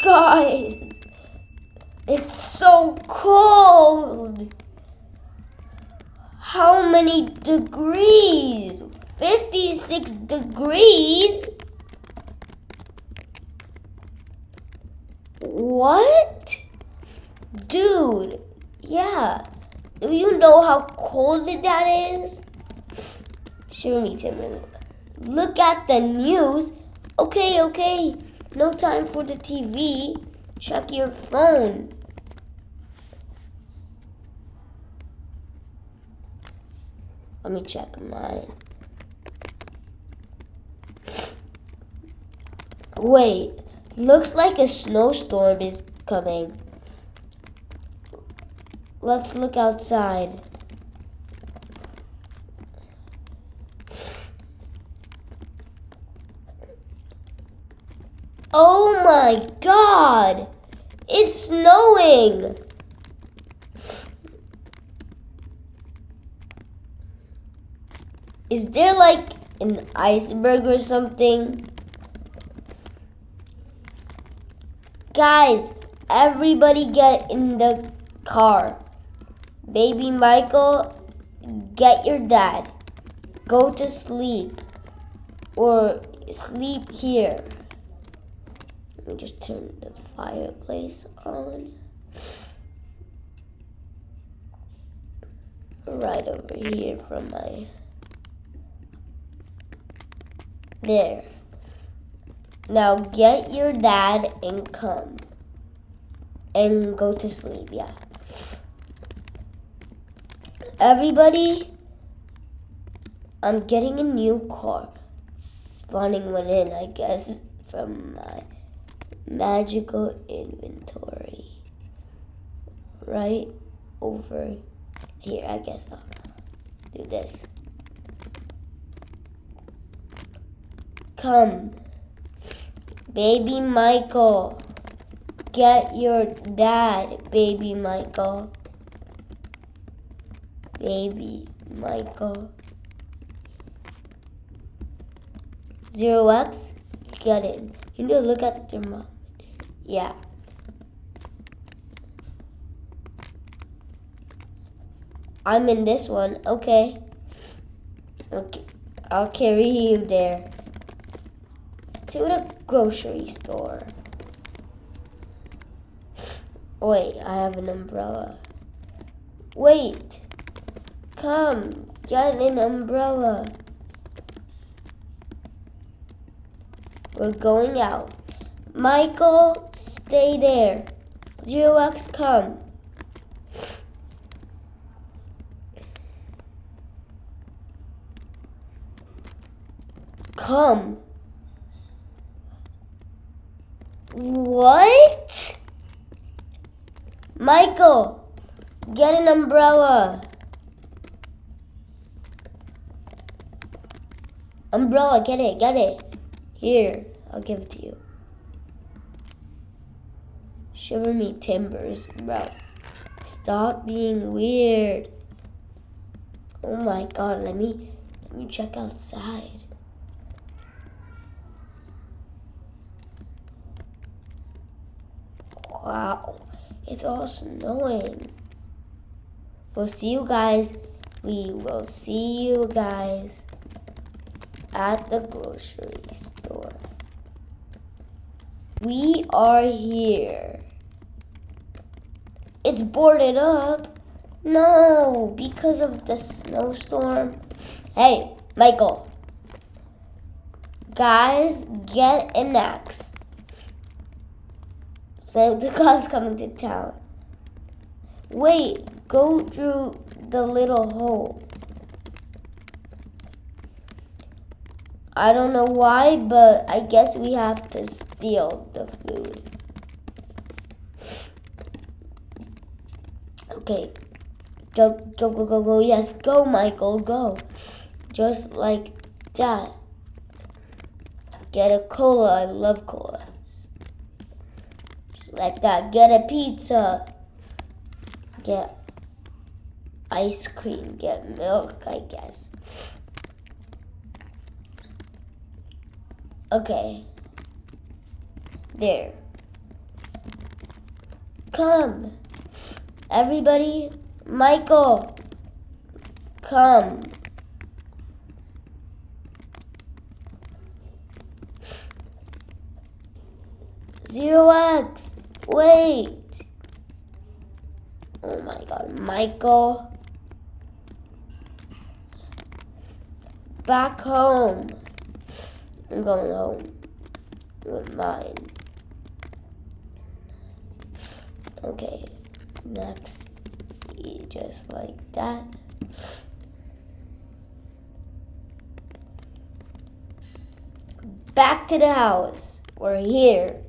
Guys, it's so cold. How many degrees? 56 degrees? What? Dude, yeah. Do you know how cold that is? Show me, Timber. Look at the news. Okay. No time for the TV. Check your phone. Let me check mine. Wait, looks like a snowstorm is coming. Let's look outside. Oh my God! It's snowing! Is there like an iceberg or something? Guys, everybody get in the car. Baby Michael, get your dad. Go to sleep. Or sleep here. Let me just turn the fireplace on. Right over here from my... There. Now get your dad and come. And go to sleep, yeah. Everybody, I'm getting a new car. Spawning one in, I guess, from my magical inventory. Right over here, I guess I'll do this. Come, baby Michael, get your dad, baby Michael. Baby Michael. 0x, get in. You need to look at the thermometer. Yeah. I'm in this one. Okay. I'll carry you there. To the grocery store. Wait, I have an umbrella. Wait. Come, get an umbrella. We're going out. Michael, stay there. 0x, come. Come. What? Michael, get an umbrella. Umbrella, get it. Here, I'll give it to you. Shiver me timbers, bro. Stop being weird. Oh my God, let me check outside. Wow, it's all snowing. We'll see you guys. We will see you guys at the grocery store. We are here. It's boarded up. No, because of the snowstorm. Hey, Michael. Guys, get an axe. Santa Claus coming to town. Wait, go through the little hole. I don't know why, but I guess we have to steal the food. Okay. Go. Yes, go, Michael, go. Just like that. Get a cola. I love colas. Just like that. Get a pizza. Get ice cream. Get milk, I guess. Okay. There. come. Everybody, Michael, come. Zero X, wait. Oh my God, Michael. Back home. I'm going home with mine. Okay, next, just like that. Back to the house. We're here.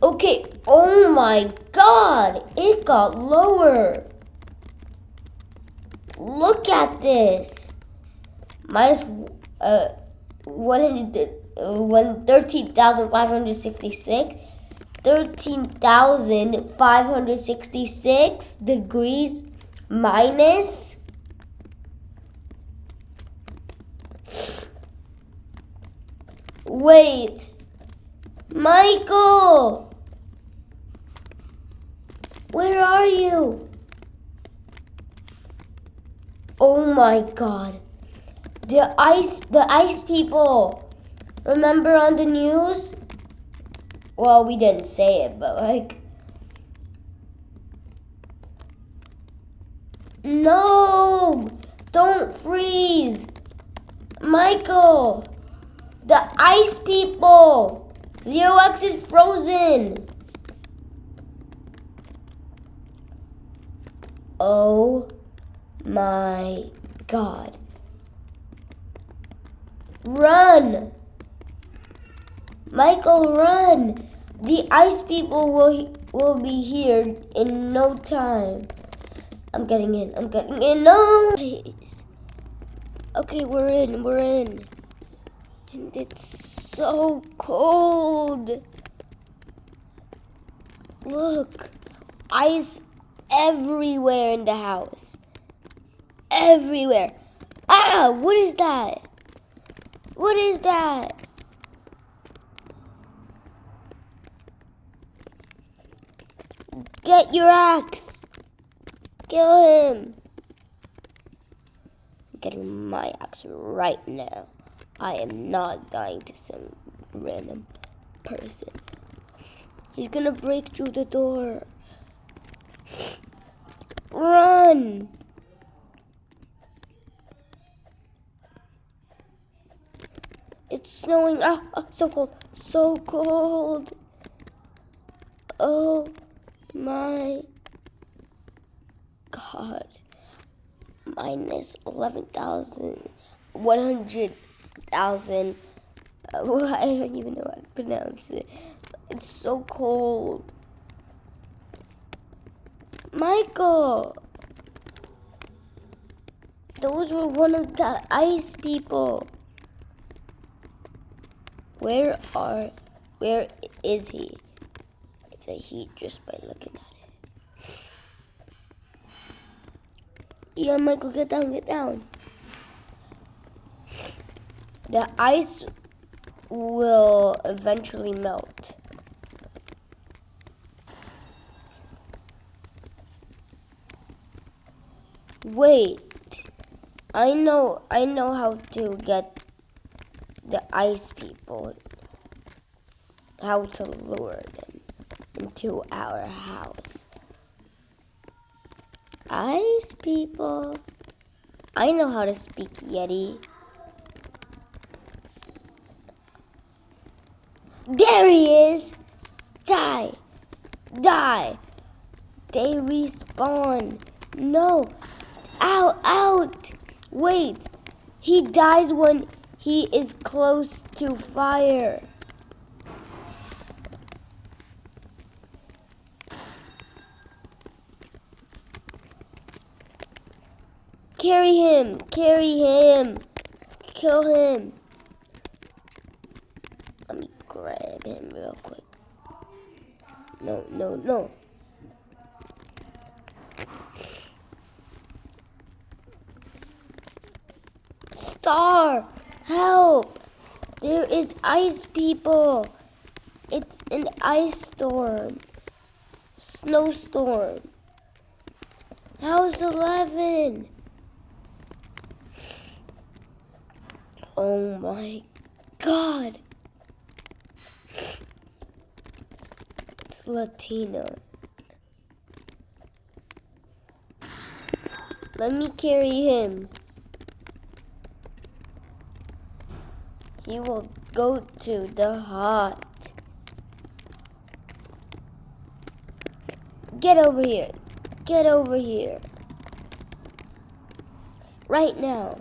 Okay, oh my God, it got lower. Look at this. Minus 13,566. 13,566 degrees minus. Wait, Michael. Where are you? Oh my God. The ice people. Remember on the news? Well, we didn't say it, but like, no, don't freeze. Michael, the ice people. Zero X is frozen. Oh my God. Run! Michael, run! The ice people will be here in no time. I'm getting in. No! Okay, we're in. And it's so cold. Look, ice everywhere in the house. Everywhere. Ah, what is that? What is that? Get your axe. Kill him. I'm getting my axe right now. I am not dying to some random person. He's gonna break through the door. Run! It's snowing. So cold. So cold. Oh my God. Minus 11,000. 100,000. I don't even know how to pronounce it. It's so cold. Michael! Those were one of the ice people. Where is he? It's a he just by looking at it. Yeah, Michael, get down. The ice will eventually melt. Wait, I know how to get the ice people, how to lure them into our house. Ice people. I know how to speak Yeti. There he is. Die. They respawn. No. Out. Wait. He dies when he is close to fire. Carry him. Kill him. Let me grab him real quick. No. Star, help! There is ice people. It's an ice storm. Snowstorm. How's 11? Oh my God. It's Latina. Let me carry him. He will go to the hut. Get over here. Get over here. Right now.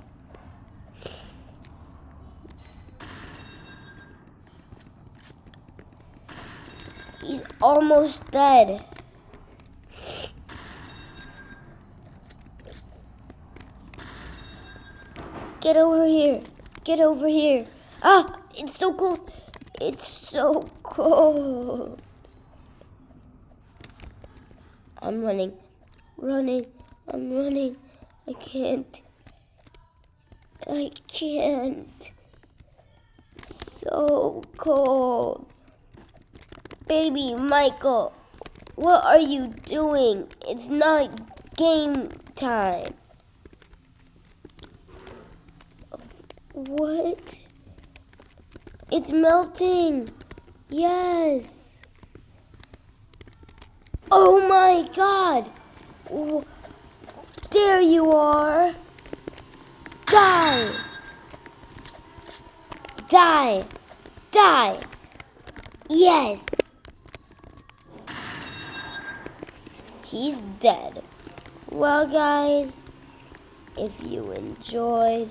He's almost dead. Get over here. Get over here. Ah, it's so cold. It's so cold. I'm running. I'm running. I can't. So cold. Baby Michael, what are you doing? It's not game time. What? It's melting. Yes. Oh my God. There you are. Die. Die. Die. Yes. He's dead. Well, guys, if you enjoyed,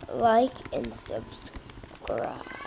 like and subscribe.